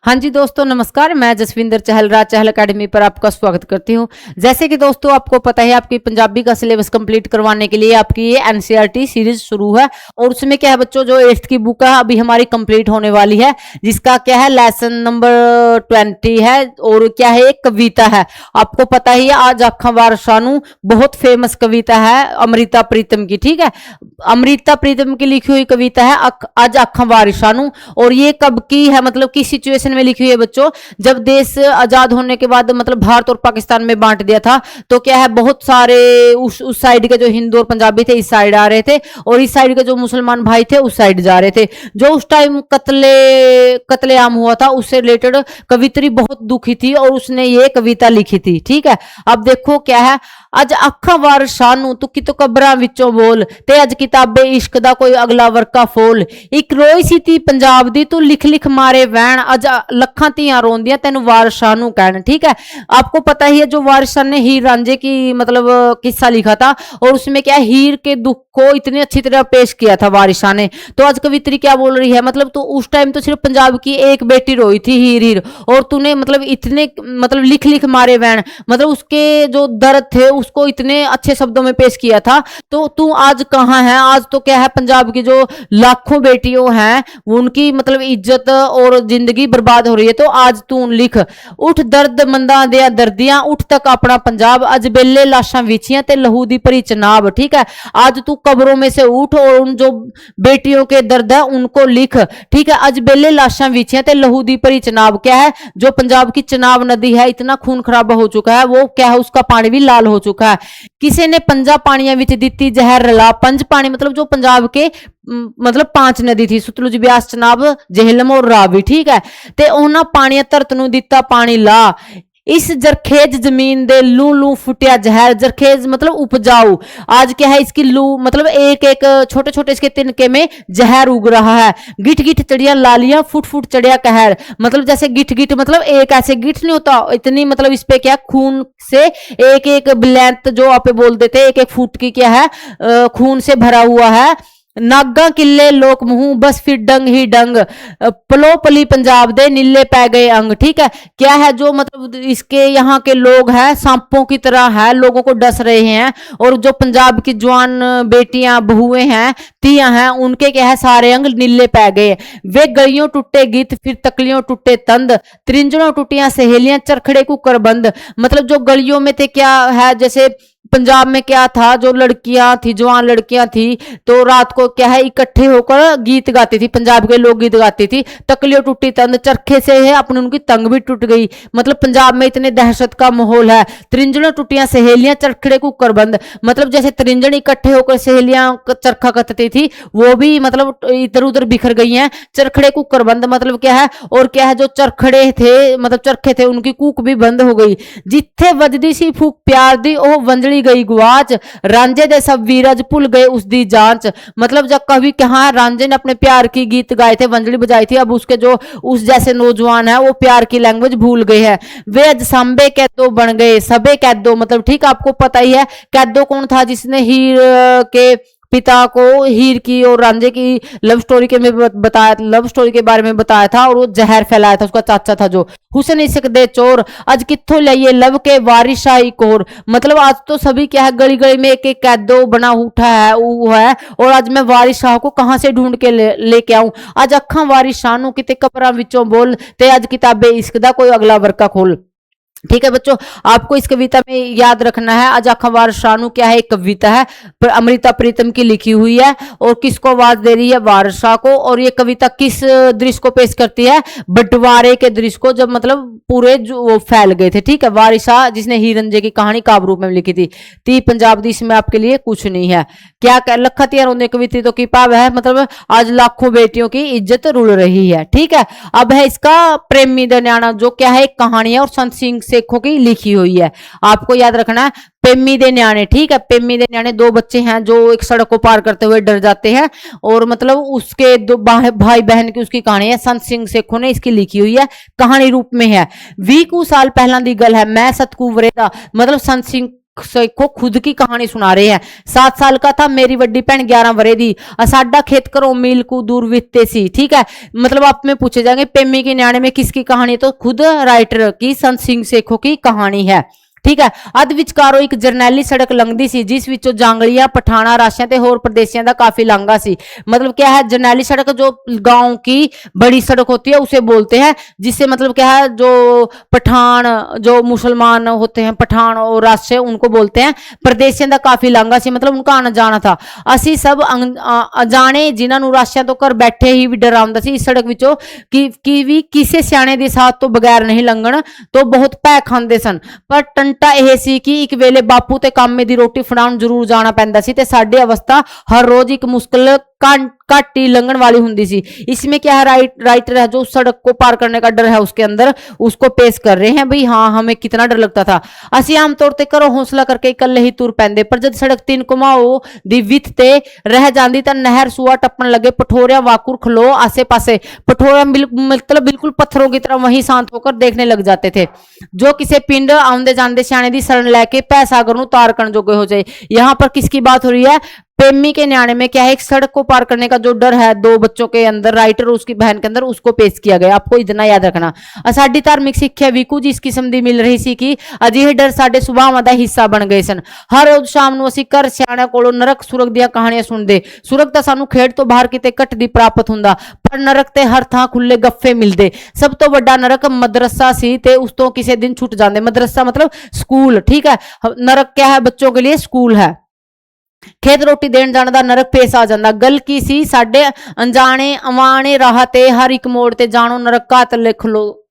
हाँ जी दोस्तों, नमस्कार। मैं जसविंदर चहल राज चहल अकेडमी पर आपका स्वागत करती हूँ। जैसे कि दोस्तों आपको पता है, आपकी पंजाबी का सिलेबस कंप्लीट करवाने के लिए आपकी ये एनसीईआरटी सीरीज शुरू है। और उसमें क्या है बच्चों, जो 8th की बुक है अभी हमारी कंप्लीट होने वाली है, जिसका क्या है लेसन नंबर 20 है। और क्या है, एक कविता है। आपको पता ही है, आज अखा वार सानू बहुत फेमस कविता है अमृता प्रीतम की। ठीक है, अमृता प्रीतम की लिखी हुई कविता है आज अखा वार सानू। और ये कब की है, मतलब किस सिचुएशन में लिखी हुई है बच्चों, जब देश आजाद होने के बाद मतलब भारत और पाकिस्तान में बांट दिया था। तो क्या है, बहुत सारे उस साइड के जो हिंदू और पंजाबी थे इस साइड आ रहे थे, और इस साइड के जो मुसलमान भाई थे उस साइड जा रहे थे। जो उस टाइम कत्लेआम हुआ था, उससे रिलेटेड कवित्री बहुत दुखी थी और उसने ये कविता लिखी थी। ठीक है, अब देखो क्या है, अज अखा वार सानू तू कि तो कबरां विचों बोल, ते अज किताबे इश्क दा कोई अगला वर्का फोल। एक रोई सी ती पंजाब दी तू लिख लिख मारे वैन, अज लखां तियां रोंदियां तेनू वारसा नू कहन। ठीक है, आपको पता ही है, जो वारिस ने हीर रांझे की मतलब किस्सा लिखा था, और उसमें क्या हीर के दुख को इतनी अच्छी तरह पेश किया था वारिस ने। तो आज कवित्री क्या बोल रही है, मतलब तो उस टाइम तो सिर्फ पंजाब की एक बेटी रोई थी, हीर हीर, और तूने मतलब इतने मतलब लिख लिख मारे वैन, मतलब उसके जो दर्द थे उसको इतने अच्छे शब्दों में पेश किया था। तो तू आज कहाँ है? आज तो क्या है, पंजाब की जो लाखों बेटियों हैं उनकी मतलब इज्जत और जिंदगी बर्बाद हो रही है। तो आज तू लिख, उठ दर्द मंदा दिया दर्दियां, उठ तक अपना पंजाब, अज बेले लाशां विछियां ते लहू दी भरी चनाब। ठीक है, आज तू कब्रों में से उठ और उन जो बेटियों के दर्द है उनको लिख। ठीक है, अज बेले लाशां विछियां ते लहू दी भरी चनाब, क्या है, जो पंजाब की चनाब नदी है, इतना खून खराबा हो चुका है, वो क्या है, उसका पानी भी लाल हो चुका है। किसी ने पंजा पानियां विच दित्ती जहर रला, पंज पानी मतलब जो पंजाब के मतलब 5 नदी थी, सतलुज ब्यास चनाब झेलम और रावी। ठीक है, ते उन्हां पानियां धरत नूं दित्ता पानी ला, इस जरखेज जमीन दे लू लू फुटिया जहर। जरखेज मतलब उपजाऊ, आज क्या है, इसकी लू मतलब एक एक छोटे छोटे इसके तिनके में जहर उग रहा है। गिठ गिठ चढ़िया लालियां, फुट फुट चढ़िया कहर, मतलब जैसे गिठ गिठ मतलब एक ऐसे गिठ नहीं होता, इतनी मतलब इस पे क्या खून से एक एक ब्लैंत जो आप बोल देते एक एक फुट की क्या है खून से भरा हुआ है। नागा किले लोक मुंह बस फिर डंग ही डंग, पलो पली पंजाब दे नीले पै गए अंग। ठीक है, क्या है, जो मतलब इसके यहाँ के लोग हैं सांपों की तरह है, लोगों को डस रहे हैं। और जो पंजाब की जवान बेटियां बहुएं हैं तियां हैं, उनके क्या है सारे अंग नीले पै गए। वे गलियों टूटे गीत फिर तकलियों टूटे तंद, त्रिंजड़ों टूटियां सहेलियां चरखड़े कुकर बंद। मतलब जो गलियों में थे क्या है, जैसे पंजाब में क्या था, जो लड़कियां थी जवान लड़कियां थी तो रात को क्या है इकट्ठे होकर गीत गाती थी, पंजाब के लोग गीत गाती थी। तकलियों टूटी तंद, चरखे से है अपनी उनकी तंग भी टूट गई। मतलब पंजाब में इतने दहशत का माहौल है। त्रिंजड़ों टूटियां सहेलियां चरखड़े कुकर बंद, मतलब जैसे त्रिंजण इकट्ठे होकर सहेलियां चरखा कतती थी, वो भी मतलब इधर उधर बिखर गई हैं। चरखड़े कुकर बंद मतलब क्या है, और क्या है, जो चरखड़े थे मतलब चरखे थे उनकी कूक भी बंद हो गई। जिथे वजदी सी फूक प्यार दी ओह वंजली गई गुआच, रांझे दे सब वीरज भुल गए उसकी जांच। मतलब जब कभी कहा रांझे ने अपने प्यार की गीत गाए थे, वंजली बजाई थी, अब उसके जो उस जैसे नौजवान है वो प्यार की लैंग्वेज भूल गए हैं। वे अज सांबे कैदो बन गए सबे कैदो, मतलब ठीक आपको पता ही है कैदो कौन था, जिसने हीर के पिता को हीर की और रांझे की लव स्टोरी के में बताया, लव स्टोरी के बारे में बताया था, और वो जहर फैलाया था उसका चाचा था जो हुसैन इश्क दे चोर, आज कित्थों लाइए लव के वारिशाही कोर। मतलब आज तो सभी क्या है, गली गली में एक एक कैदो बना उठा है वो है, और आज मैं वारिस शाह को कहां से ढूंढ के लेके आऊं। आज अखा वारिस शाह नू किते कपरां विचों बोल, ते आज किताबे इश्क दा कोई अगला वर्का खोल। ठीक है बच्चों, आपको इस कविता में याद रखना है, आज अखा वार शानू क्या है, एक कविता है पर अमृता प्रीतम की लिखी हुई है, और किसको आवाज दे रही है, वारिस शाह को। और ये कविता किस दृश्य को पेश करती है, बंटवारे के दृश्य को, जब मतलब पूरे जो फैल गए थे। ठीक है, वारिस शाह जिसने हीर रांझे की कहानी काव्य रूप में लिखी थी। ती पंजाब दी इसमें आपके लिए कुछ नहीं है। क्या लखा तियां रोंदे कवित्री तो की भाव है, मतलब आज लाखों बेटियों की इज्जत रुल रही है। ठीक है, अब है इसका प्रेमी दा न्याणा, जो क्या है एक कहानी है और संत सिंह सेखों की लिखी हुई है। आपको याद रखना है पेमी दे न्याणे। ठीक है, पेमी दे न्याणे 2 बच्चे हैं जो एक सड़क को पार करते हुए डर जाते हैं, और मतलब उसके 2 भाई बहन की उसकी कहानी है। संत सिंह सेखों ने इसकी लिखी हुई है, कहानी रूप में है। 20 साल पहला दी गल है, मैं सतकुवरे दा मतलब संत सिंह को खुद की कहानी सुना रहे हैं। 7 साल का था, मेरी वड्डी भैन 11 वरे दी, साडा खेत करो मील को दूर वित्ते सी। ठीक है, मतलब आप में पूछे जाएंगे पेमी के न्याणे में किसकी कहानी, तो खुद राइटर की संत सिंह सेखों की कहानी है। ठीक है, अद विचकारो एक जरनैली सड़क लंघदी सी जिस विचों जांगलियां पठाना राशियां ते होर प्रदेशियां दा काफी लांघा सी। मतलब क्या है, जरनैली सड़क जो गांव की बड़ी सड़क होती है उसे बोलते हैं, जिससे मतलब क्या है जो पठान जो मुसलमान होते हैं पठान और राष्ट्र उनको बोलते हैं। प्रदेशियां दा काफी लांघा सी, मतलब उनका आना जाना था। असी सब अजाने जिन्होंने राशियां तो कर बैठे ही भी डर आंदा सी इस सड़क विचों कि भी किसी सियाने दी साथ तो बगैर नहीं लंघण, तो बहुत भै खांदे सन। पर ਇਹ ਸੀ ਕਿ ਇੱਕ ਵੇਲੇ ਬਾਪੂ ਤੇ ਕਾਮੇ ਦੀ ਰੋਟੀ ਫੜਾਉਣ ਜ਼ਰੂਰ ਜਾਣਾ ਪੈਂਦਾ ਸੀ ਤੇ ਸਾਡੀ ਅਵਸਥਾ हर रोज एक मुश्किल काटी लंघन वाली हुंदी सी। इसमें क्या है, राइटर है जो सड़क को पार करने का डर है उसके अंदर उसको पेश कर रहे हैं। भाई हाँ, हमें कितना डर लगता था। असि आमतौर ते घरों हौसला करके इकल्ले ही तुर पैंदे, पर जब सड़क 3 घुमाओ दी विथ ते रह जाती तो नहर सूआ टप्पन लगे। पठोरिया वाकुर खलो आसे पासे, पठोरिया मतलब बिल्कुल पत्थरों की तरह वहीं शांत होकर देखने लग जाते थे, जो किसी पिंड आंदे जांदे सियाने दी शरण लैके भै सागर नूं तार करन जोगे हो जाए। यहाँ पर किसकी बात हो रही है, प्रेमी के न्याणे में क्या है, एक सड़क को पार करने का जो डर है 2 बच्चों के अंदर, राइटर और उसकी बहन के अंदर, उसको पेश किया गया। आपको इतना याद रखना। साडी धार्मिक शिक्षा भी कुछ इस किस्म की मिल रही सी कि अजिहे डर साडे सुभावां दा हिस्सा बन गए सन। हर रोज शाम नूं असीं घर सियाणिਆਂ कोलों नरक सुरग ਦੀਆਂ कहानियां सुनते। सुरग ਤਾਂ ਸਾਨੂੰ ਖੇਡ ਤੋਂ ਬਾਹਰ ਕਿਤੇ ਘਟਦੀ ਪ੍ਰਾਪਤ ਹੁੰਦਾ, ਪਰ ਨਰਕ ਤੇ ਹਰ ਥਾਂ ਖੁੱਲੇ ਗੱਫੇ ਮਿਲਦੇ। ਸਭ ਤੋਂ ਵੱਡਾ ਨਰਕ मदरसा सी ते उस तो किसी दिन छुट जाते। मदरसा मतलब स्कूल। ठीक है, नरक क्या है, बच्चों के लिए स्कूल है। खेत रोटी देण जाण दा नरक पेश आ जांदा। गल की सी, साडे अनजाने अवाणे राह ते हर एक मोड़ ते जाणो नरक घात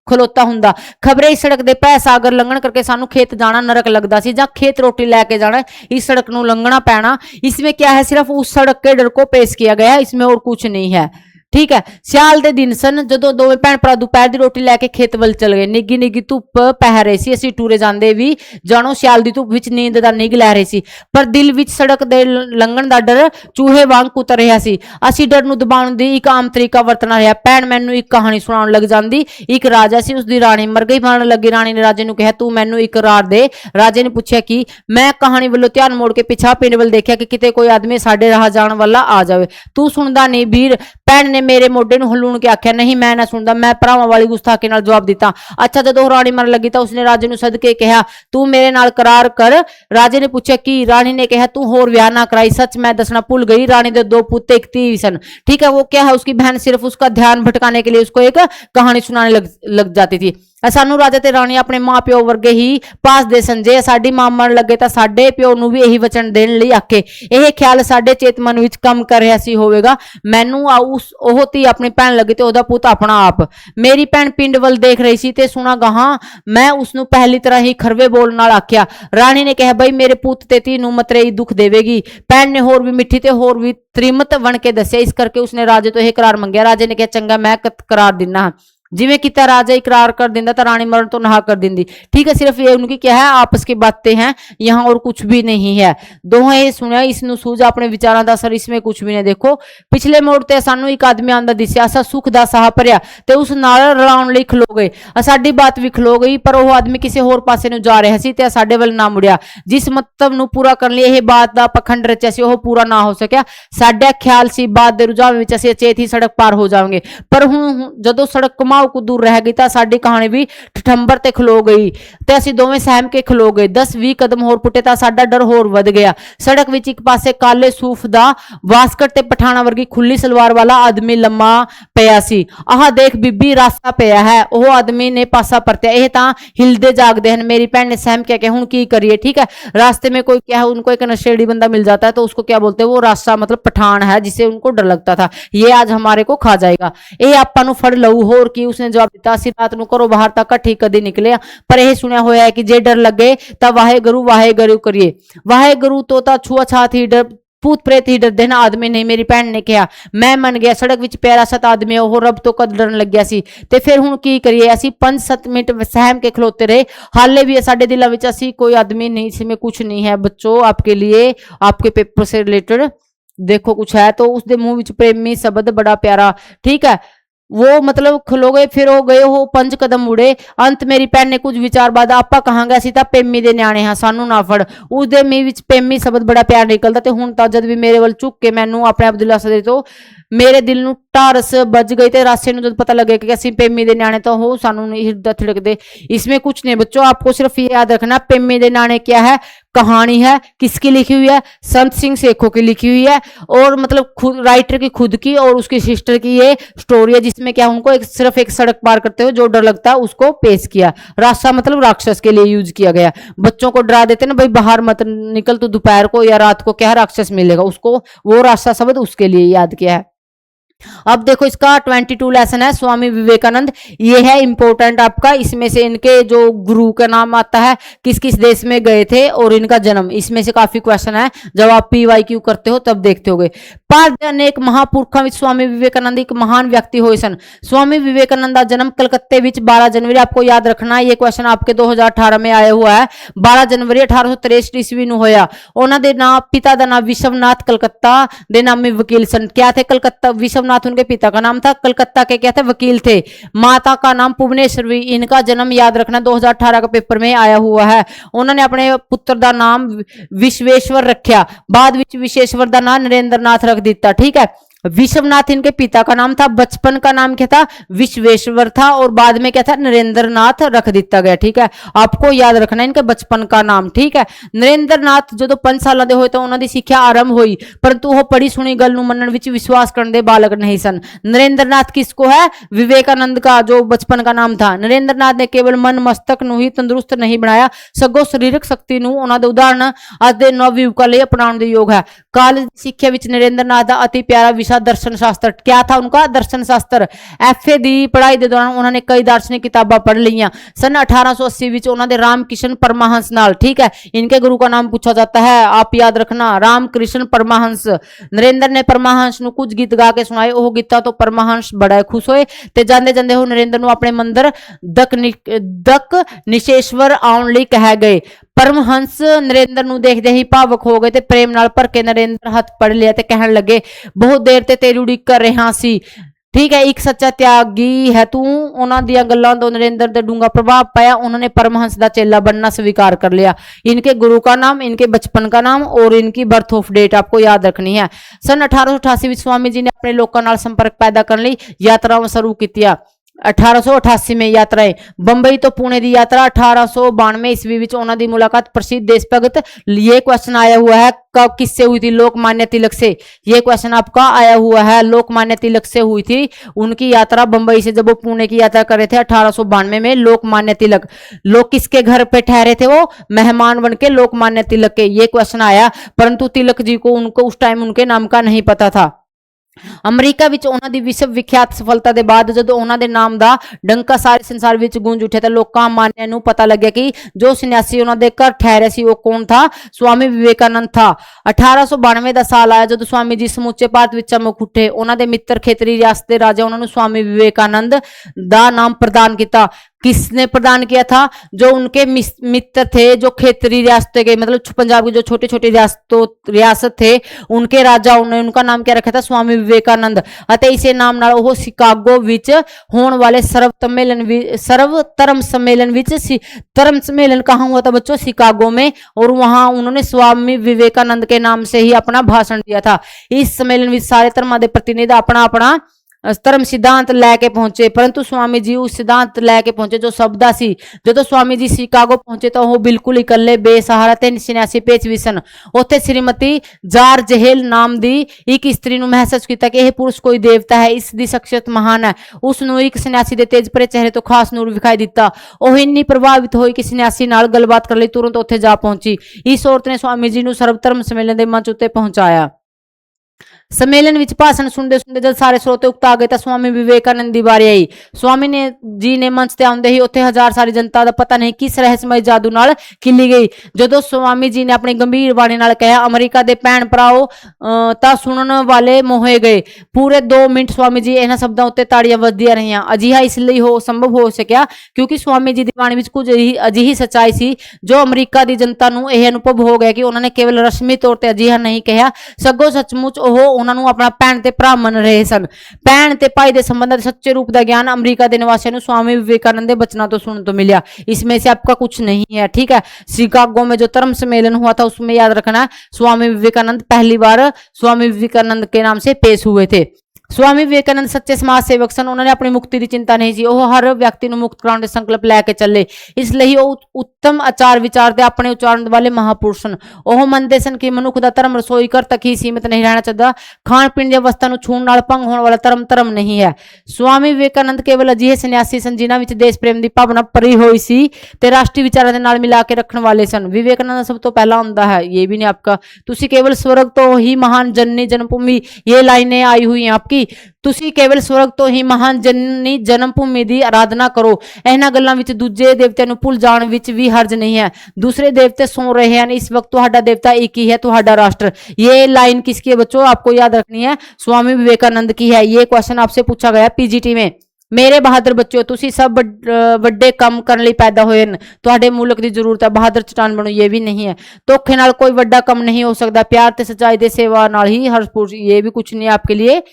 खलोता हुंदा। खबरे इस सड़क दे भै सागर लंघण करके सानू खेत जाना नरक लगदा सी, जां खेत रोटी लैके जाना इस सड़क नूं लंघना पैना। इसमें क्या है, सिर्फ उस सड़क के डर को पेश किया गया है, इसमें और कुछ नहीं है। ठीक है, सियाल दे दिन सन जदों दोवें भैण भरा दोपहर दी रोटी लैके खेत वल चल गए। निੱਗੀ निੱਗੀ धुप पै रही सी, असीं टूरे जांदे भी जानो सियाल दी धुप विच नींद दा निग लै रही सी, पर दिल विच सड़क दे लंघण दा डर चूहे वांग कुतर रहा सी। असीं डर नूं दबाउण दी एक आम तरीका वरतना रहा। भैण मैनूं एक कहानी सुणाउण लग जांदी। एक राजा सी, उसदी राणी मर गई। मरण लगी राणी ने राजे नूं कहा, तू मैनूं एक रार दे। राजे ने पुछया कि मैं कहानी वल्लों ध्यान मोड़ के पिछा पिंड वल देखिया कि किते कोई आदमी साडे राह जाण वाला आ जावे। तू सुणदा नहीं वीर? भैण ने मेरे मोढे नूं हलूण के आख्या, नहीं मैं ना सुनदा। मैं भरावां वाली गुस्ताखी नाल जवाब दिता। अच्छा, जदों राणी मर लगी तो उसने राजे नूं सद के कहा, तू मेरे नाल करार कर। राजे ने पूछा कि? राणी ने कहा, तू होर ब्याह ना कराई। सच मैं दसना भुल गई, राणी दे 2 पुत्त एक धी सन। ठीक है, वो क्या है, उसकी बहन सिर्फ उसका ध्यान भटकाने के लिए उसको एक कहानी सुनाने लग जाती थी। सानू राजा ते राणी अपने मां प्यो वर्गे ही पास दे सन। जे साडी मां मरण लगे तो साडे प्यो नूं भी यही वचन देण लई आखे। यह ख्याल साडे चेत मन विच काम कर रहा सी होवेगा। मैनू उस ओह धी अपनी भैन लगी ते ओहदा पुत अपना आप। मेरी भैन पिंड वल देख रही सी ते सुना गहा मैं उसनू पहली तरह ही खरवे बोल नाल आख्या। राणी ने कहा, बई मेरे पुत ते धी नूं मतरेई दुख देवेगी। भैन ने होर भी मिठी ते होर भी त्रिमत बन के दस्या। इस करके उसने राजे तो यह करार मंगया। राजे ने कहा, चंगा मैं करार दिना। जिवें किता राजा इकरार कर दिंदा तो राणी मरण तो नहा कर दिंदी। ठीक है, सिर्फ ये उनकी क्या है, आपस की बातें हैं, यहाँ और कुछ भी नहीं है। दोहें ये सुनिया, इसनूं सूझा अपने विचारां दा असर, इसमें कुछ भी नहीं। देखो पिछले मोड़ ते सानू एक आदमी आंदा दिसिया। असा सुख दा साह भरिया ते उस नाल रलाउण लई खलो गए। साडी बात भी खलो गई, पर वो आदमी किसी होर पासे नूं जा रहा सी ते साडे वल ना मुड़िया। जिस मतलब नूं पूरा करन लई यह बात दा पखंड रचिया सी ओह पूरा ना हो सकिया। साडा ख्याल सी बात दे रुझान विच असीं अचेत ही सड़क पार हो जावांगे, पर हुण जदों सड़क घुमाओ को दूर रह गई तो साडी कहानी भी ठठंबर ते खलो गई ते असीं दोवें सहम के खलो गए। 10-20 कदम होर पुटे तो साडा डर होर वध गया। सड़क विच एक पासे काले सूफ दा वास्कट ते पठाणा वर्गी खुली सलवार वाला आदमी लम्मा पिया सी। आह देख बीबी, रास्ता पिया है। ओह आदमी ने पासा परत्या। यह तां हिलदे जागदे हन। मेरी भैन ने सहम के हुण की करिए। ठीक है, रास्ते में कोई क्या है, उनको एक नशेड़ी बंदा मिल जाता है तो उसको क्या बोलते हैं, वो रास्ता मतलब पठान है जिसे उनको डर लगता था, ये आज हमारे को खा जाएगा। ये आपां नूं फड़ लऊ। होर की उसने जवाब दिता, असीं रात नूं घरों बाहर तक कट्ठी कदी निकले, पर यह सुनिया होया है कि जे डर लगे तो वाहेगुरू करिए। वाहेगुरू तो छुआछात ही डर, भूत प्रेत ही डरदे ना, आदमी नहीं। मेरी भैन ने कहा, मैं मन गया। सड़क विच प्यारा सत आदमी ओह रब तो कद डरन लग्या सी ते फिर हुण की करिए। असीं 5-7 मिनट सहम के खलोते रहे। हाले भी साडे दिलां विच असीं कोई आदमी नहीं, इसमें कुछ नहीं है। बच्चों, आपके लिए आपके पेपर से रिलेटेड देखो कुछ है तो उसके मुंह विच प्रेमी शब्द बड़ा प्यारा। ठीक है, वो मतलब खलोगे फिर हो गए हो 5 कदम मुड़े। अंत मेरी भैन ने कुछ विचार बाद आपा कहांगा ਅਸੀਂ ਤਾਂ ਪੇਮੀ ਦੇ ਨਿਆਣੇ ਹਾਂ ਸਾਨੂੰ ਨਾ ਫੜ। ਉਸਦੇ ਮੀਂਹ ਵਿੱਚ ਪੇਮੀ ਸ਼ਬਦ ਬੜਾ ਪਿਆਰ ਨਿਕਲਦਾ ਤੇ ਹੁਣ ਤਾਂ ਜਦ ਵੀ ਮੇਰੇ ਵੱਲ ਝੁੱਕ ਕੇ ਮੈਨੂੰ ਆਪਣੇ ਆਪ ਦਿਲਾਸਾ ਦੇ ਤੋਂ ਮੇਰੇ ਦਿਲ ਨੂੰ ਢਾਰਸ ਵੱਜ ਗਈ ਤੇ ਰਾਸੇ ਨੂੰ जब पता लगे कि ਅਸੀਂ पेमी ਦੇ ਨਿਆਣੇ तो हो सानू नहीं हिरदा थिड़कदे। इसमें कुछ नहीं बच्चों, आपको सिर्फ ये याद रखना पेमी ਦੇ ਨਿਆਣੇ क्या है, कहानी है, किसकी लिखी हुई है, संत सिंह सेखों की लिखी हुई है और मतलब खुद राइटर की खुद की और उसकी सिस्टर की ये स्टोरी है जिसमें क्या उनको सिर्फ एक सड़क पार करते हुए जो डर लगता है उसको पेश किया। रास्ता मतलब राक्षस के लिए यूज किया गया। बच्चों को डरा देते ना, भाई बाहर मत निकल तो दोपहर को या रात को क्या राक्षस मिलेगा, उसको वो रास्ता शब्द उसके लिए याद किया है। अब देखो इसका 22 लेसन है स्वामी विवेकानंद, ये है इंपॉर्टेंट आपका। इसमें से इनके जो गुरु का नाम आता है, किस किस देश में गए थे और इनका जन्म, इसमें से काफी क्वेश्चन है। जब आप PYQ करते हो तब देखते होगे। पांच अनेक महापुरखों में स्वामी विवेकानंद एक महान व्यक्ति हुए सन। स्वामी विवेकानंद का जन्म कलकत्ते विच 12 जनवरी, आपको याद रखना ये क्वेश्चन आपके 2018 में आया हुआ है। 12 जनवरी 1863 ईस्वी ਨੂੰ ਹੋਇਆ। ਉਹਨਾਂ ਦੇ ਨਾਮ ਪਿਤਾ ਦਾ ਨਾਮ ਵਿਸ਼ਵਨਾਥ कलकत्ता ਦੇ ਨਾਮੀ वकील सन। क्या थे कलकत्ता, विश्वनाथ उनके पिता का नाम था, कलकत्ता के क्या थे वकील थे। माता का नाम भुवनेश्वरी, इनका जन्म याद रखना 2018 का पेपर में आया हुआ है। उन्होंने अपने पुत्र का नाम विश्वेश्वर रखा, बाद विच विशेश्वर का नाम नरेंद्रनाथ रख दिता। ठीक है, विश्वनाथ इनके पिता का नाम था, बचपन का नाम क्या था विश्वेश्वर था और बाद में क्या था नरेंद्रनाथ रख दिता गया। ठीक है, आपको याद रखना इनके बचपन का नाम। ठीक है, नरेंद्रनाथ जो 5 साल के होए तो उन्होंने सिक्ख्या आरंभ हुई, परंतु वो पढ़ी सुनी गल नूं मनण विच विश्वास करने दे बालक नहीं सन। नरेंद्रनाथ किसको है, विवेकानंद का जो बचपन का नाम था। नरेंद्रनाथ ने केवल मन मस्तक नूं ही तंदुरुस्त नहीं बनाया, सगों शरीरक शक्ति नूं उन्हां दे उदाहरण अज दे नवयुवकां लई अपनाउण दे योग है। कालेज सिक्ख्या विच नरेंद्रनाथ दा अति प्यारा विषय दर्शन शास्त्र, क्या था उनका दर्शन शास्त्र। FA दी पढ़ाई के दौरान उन्होंने कई दार्शनिक किताबां पढ़ लिया। सन 1880 विच उन्होंने रामकृष्ण परमहंस नाल, ठीक है, इनके गुरु का नाम पूछा जाता है, आप याद रखना रामकृष्ण परमहंस। नरेंद्र ने परमहंस नूं कुछ गीत गा के सुनाए, वो गीता तो परमहंस बड़ा खुश होए ते जांदे जांदे हो नरेंद्र नूं अपने मंदिर दक निशेश्वर आउण लई कह गए। परमहंस नरेंद्र नूं देखदे ही भावुक हो गए ते प्रेम नाल भर के नरेंद्र हथ पड़ लिया ते कहण लगे बहुत देर ते तेरी उड़ीक कर रहा सी। ठीक है, एक सच्चा त्यागी है तू। उन्हां दियां गल्लां तो नरेंद्र दे डूंगा प्रभाव पाया, उन्होंने परमहंस दा चेला बनना स्वीकार कर लिया। इनके गुरु का नाम, इनके बचपन का नाम और इनकी बर्थ ऑफ डेट आपको याद रखनी है। सन 1888 में स्वामी जी ने अपने लोगों नाल संपर्क पैदा करने लई यात्रावां शुरू कीतियां। 1888 में यात्राएं, बंबई तो पुणे की यात्रा 1892 ईस्वी में उन्होंने दी मुलाकात प्रसिद्ध देश भगत, ये क्वेश्चन आया हुआ है कब किससे हुई थी, लोकमान्य तिलक से। ये क्वेश्चन आपका आया हुआ है, लोकमान्य तिलक से हुई थी उनकी यात्रा बंबई से, जब वो पुणे की यात्रा कर रहे थे 1892 में। लोकमान्य तिलक, लोग किसके घर पे ठहरे थे, वो मेहमान बन के लोकमान्य तिलक के, ये क्वेश्चन आया। परंतु तिलक जी को उनको उस टाइम उनके नाम का नहीं पता था। अमरीका विच उन्हां दी विश्व विख्यात सफलता के बाद जदों उन्हां दे नाम दा डंका सारे संसार विच गूंज उठे तो लोकां मान्या नूं पता लग्या कि जो सन्यासी उन्हां दे घर ठहरे सी वो कौन था, स्वामी विवेकानंद था। 1892 का साल आया जदों स्वामी जी समूचे भारत विच चमक उठे। उन्हां दे मित्र खेतरी रियासत के राजा उन्हां नूं स्वामी विवेकानंद दा नाम प्रदान किया। किसने प्रदान किया था, जो उनके मित्र थे जो खेतरी रियासत के, मतलब पंजाब की जो छोटी छोटी रियासत थे उनके राजा, उन्होंने उनका नाम क्या रखा था, स्वामी विवेकानंद। अते इसे नाम नाल वो शिकागो विच होने वाले सर्व धर्म सम्मेलन कहाँ हुआ था बच्चों, शिकागो में, और वहां उन्होंने स्वामी विवेकानंद के नाम से ही अपना भाषण दिया था। इस सम्मेलन में सारे धर्मां दे प्रतिनिधि अपना अपना धर्म सिद्धांत लैके पहुंचे, परंतु स्वामी जी उस सिद्धांत लैके पहुंचे जो शब्दा सी। जो स्वामी जी शिकागो पहुंचे तो वो बिल्कुल इकल्ले बेसहारा ते सन्यासी पेच भी सन। उत्थे श्रीमती जार जहेल नाम दी एक स्त्री नूं महसूस किया कि यह पुरुष कोई देवता है, इसकी शख्सियत महान है। उसनूं एक सन्यासी दे तेज भरे चेहरे तो खास नूर विखाई दिता। वो इन्नी प्रभावित हुई कि सन्यासी नाल गलबात कर लई तुरंत उत्थे जा पहुंची। इस औरत ने स्वामी जी नूं सर्वधर्म सम्मेलन के मंच उत्ते पहुंचाया। सम्मेलन विच भाषण सुनते सुनते जब सारे श्रोते उकता आ गए तो स्वामी विवेकानंद की बारी आई। स्वामी जी ने मंच ते आउंदे ही उत्थे हजार सारी जनता का पता नहीं किस रहस्यमय जादू नाल खिली गई। जदों स्वामी जी ने अपनी गंभीर बाणी नाल कहा अमरीका दे भैण भराओ तां सुनन वाले मोहे गए। पूरे 2 मिनट स्वामी जी इन्हां शब्दां उत्ते ताड़ियां वजदियां रहियां। अजिहा इसलिए संभव हो सकिया क्योंकि स्वामी जी दी बाणी विच कुछ अजिही सच्चाई सी जो अमरीका की जनता नूं यह अनुभव हो गया कि उन्होंने केवल रस्मी तौर पर अजिहा नहीं कहा, सगों सचमुच ਉਹਨਾਂ ਨੂੰ ਆਪਣਾ ਭੈਣ ਤੇ ਭਰਾ ਮੰਨ ਰਹੇ ਸਨ। ਭੈਣ ਤੇ ਭਾਈ ਦੇ ਸੰਬੰਧਾਂ ਦੇ ਸੱਚੇ ਰੂਪ ਦਾ ਗਿਆਨ ਅਮਰੀਕਾ ਦੇ ਨਿਵਾਸੀਆਂ ਨੂੰ स्वामी विवेकानंद के बचनों तो सुनने तो मिला। इसमें से आपका कुछ नहीं है, ठीक है। शिकागो में जो धर्म सम्मेलन हुआ था उसमें याद रखना स्वामी विवेकानंद पहली बार स्वामी विवेकानंद के नाम से पेश हुए थे। स्वामी विवेकानंद सच्चे समाज सेवक सन, उन्होंने अपनी मुक्ति की चिंता नहीं की, वो हर व्यक्ति ਨੂੰ ਮੁਕਤ ਕਰਾਉਣ ਦੇ ਸੰਕਲਪ ਲੈ ਕੇ ਚੱਲੇ। ਇਸ ਲਈ ਉਹ ਉੱਤਮ ਆਚਾਰ ਵਿਚਾਰ ਤੇ ਆਪਣੇ ਉਚਾਰਨ ਵਾਲੇ ਮਹਾਪੁਰਸ਼ ਹਨ। ਉਹ ਮੰਨਦੇ ਸਨ ਕਿ ਮਨੁੱਖ ਦਾ ਧਰਮ ਰਸੋਈ ਘਰ ਤੱਕ ਹੀ ਸੀਮਿਤ ਨਹੀਂ ਰਹਿਣਾ ਚਾਹੀਦਾ। ਖਾਣ ਪੀਣ ਦੀਆਂ ਵਸਤਾਂ ਨੂੰ ਛੂਣ ਨਾਲ ਭੰਗ ਹੋਣ ਵਾਲਾ ਧਰਮ ਨਹੀਂ ਹੈ। स्वामी विवेकानंद केवल ਅਜਿਹੇ ਸੰਨਿਆਸੀ ਸਨ ਜਿਨ੍ਹਾਂ ਵਿੱਚ ਦੇਸ਼ ਪ੍ਰੇਮ ਦੀ ਭਾਵਨਾ ਭਰੀ ਹੋਈ ਸੀ ਤੇ ਰਾਸ਼ਟਰੀ ਵਿਚਾਰਾਂ ਦੇ ਨਾਲ ਮਿਲਾ ਕੇ ਰੱਖਣ ਵਾਲੇ ਸਨ। ਵਿਵੇਕਾਨੰਦ ਸਭ ਤੋਂ ਪਹਿਲਾਂ ਹੁੰਦਾ है, ये भी नहीं आपका। ਤੁਸੀਂ केवल स्वर्ग तो ही महान जननी जन्मभूमि, ये लाइनें आई हुई हैं आपकी। ਤੁਸੀਂ ਕੇਵਲ ਸਵਰਗ ਤੋਂ ਹੀ ਮਹਾਨ ਜਨਨੀ ਜਨਮ ਭੂਮੀ ਦੀ ਆਰਾਧਨਾ ਕਰੋ। ਇਹਨਾਂ ਗੱਲਾਂ ਵਿੱਚ ਦੂਜੇ ਦੇਵਤਿਆਂ ਨੂੰ ਭੁੱਲ ਜਾਣ ਵਿੱਚ ਵੀ ਹਰਜ ਨਹੀਂ ਹੈ। दूसरे देवते सो रहे हैं, इस वक्त ਤੁਹਾਡਾ देवता एक ही है, ਤੁਹਾਡਾ राष्ट्र। ये लाइन किसकी है बच्चों, आपको याद रखनी है, स्वामी विवेकानंद की है। ये क्वेश्चन आपसे पूछा गया पीजीटी में। मेरे बहादुर बच्चों, तुसी सब ਵੱਡੇ ਕੰਮ ਕਰਨ ਲਈ ਪੈਦਾ ਹੋਏ ਹਨ। ਤੁਹਾਡੇ ਮੁਲਕ ਦੀ ਜ਼ਰੂਰਤ ਹੈ ਬਹਾਦਰ ਚਟਾਨ ਬਣੋ, ये भी नहीं है। ਧੋਖੇ ਨਾਲ कोई ਵੱਡਾ ਕੰਮ नहीं हो सकता, प्यार ਤੇ सच्चाई ਤੇ सेवा ਨਾਲ ही हर पुरुष, ये भी कुछ नहीं है आपके लिए।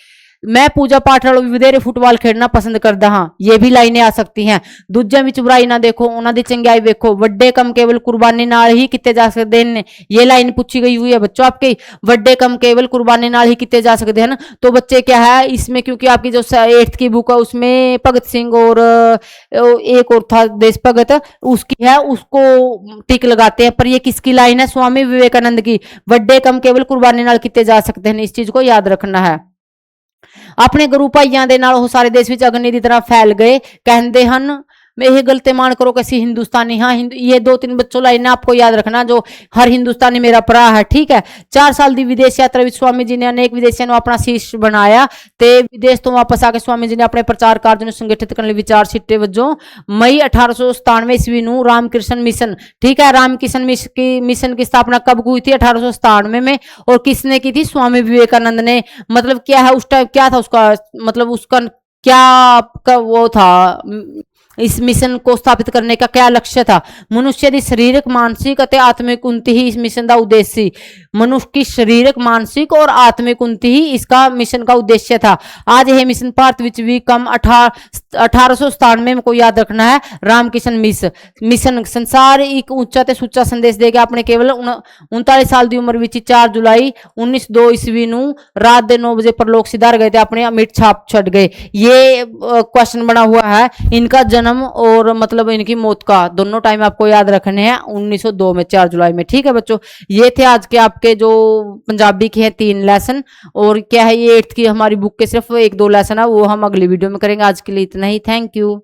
मैं पूजा पाठ नालों भी ਵਧੇਰੇ फुटबॉल खेलना पसंद करता हाँ, ये भी लाइनें आ सकती हैं। दूजिਆਂ ਵਿੱਚ बुराई ना देखो, ਉਹਨਾਂ ਦੀ ਚੰਗਿਆਈ ਵੇਖੋ। ਵੱਡੇ ਕੰਮ केवल कुर्बानी नाल ही किते जा सकते हैं, ये लाइन पूछी गई हुई है बच्चों आपके। ਵੱਡੇ ਕੰਮ केवल कुर्बानी नाल ही किते जा सकते हैं। तो बच्चे क्या है इसमें, क्योंकि आपकी जो 8th की बुक है उसमें भगत सिंह और एक और था देश भगत, उसकी है, उसको टिक लगाते हैं। पर ये किसकी लाइन है, स्वामी विवेकानंद की। ਵੱਡੇ ਕੰਮ केवल कुर्बानी नाल किते जा सकते हैं, इस चीज को याद रखना है। ਆਪਣੇ ਗੁਰੂ ਭਾਈਆਂ ਦੇ ਨਾਲ ਉਹ ਸਾਰੇ ਦੇਸ਼ ਵਿੱਚ ਅਗਨੀ ਦੀ ਤਰ੍ਹਾਂ ਫੈਲ ਗਏ। ਕਹਿੰਦੇ ਹਨ यह गलती मान करो कैसी हिंदुस्तानी, हाँ ये 2-3 बच्चों लाइन आपको याद रखना, जो हर हिंदुस्तानी मेरा भरा है, ठीक है। 4 साल की विदेश यात्रा में स्वामी जी ने अनेक विदेशियों को अपना शीश बनाया ते विदेश तो वापस आके स्वामी जी ने अपने प्रचार कार्य ਨੂੰ संगठित करने विचार छिट्टे वजों मई 1897 ईस्वी ਨੂੰ रामकृष्ण मिशन, ठीक है। रामकृष्ण मिशन की स्थापना कब हुई थी, 1897 में। और किसने की थी, स्वामी विवेकानंद ने। मतलब क्या है उस टाइम, क्या था उसका मतलब, उसका क्या वो था, इस मिशन को स्थापित करने का क्या लक्ष्य था। मनुष्य की शारीरिक मानसिक और आत्मिक उन्नति ही इस मिशन का उद्देश्य थी। मनुष्य की शारीरिक मानसिक और आत्मिक उन्नति ही इसका मिशन का उद्देश्य था। आज यह मिशन भारत विच भी कम 1897 में को याद रखना है। रामकृष्ण मिशन संसार एक ऊंचा ते सुच्चा संदेश देगा। अपने केवल 39 साल की उम्र विच 4 जुलाई 1902 ईस्वी ਨੂੰ रात के 9 बजे परलोक सिधार गए थे, अपने अमिट छाप छड़ गए। ये क्वेश्चन बना हुआ है। इनका जन्म और मतलब इनकी मौत का दोनों टाइम आपको याद रखने हैं, 1902 में 4 जुलाई में, ठीक है बच्चों। ये थे आज के आपके जो पंजाबी के हैं 3 लेसन। और क्या है ये 8th की हमारी बुक के सिर्फ 1-2 लेसन है, वो हम अगली वीडियो में करेंगे। आज के लिए इतना ही, थैंक यू।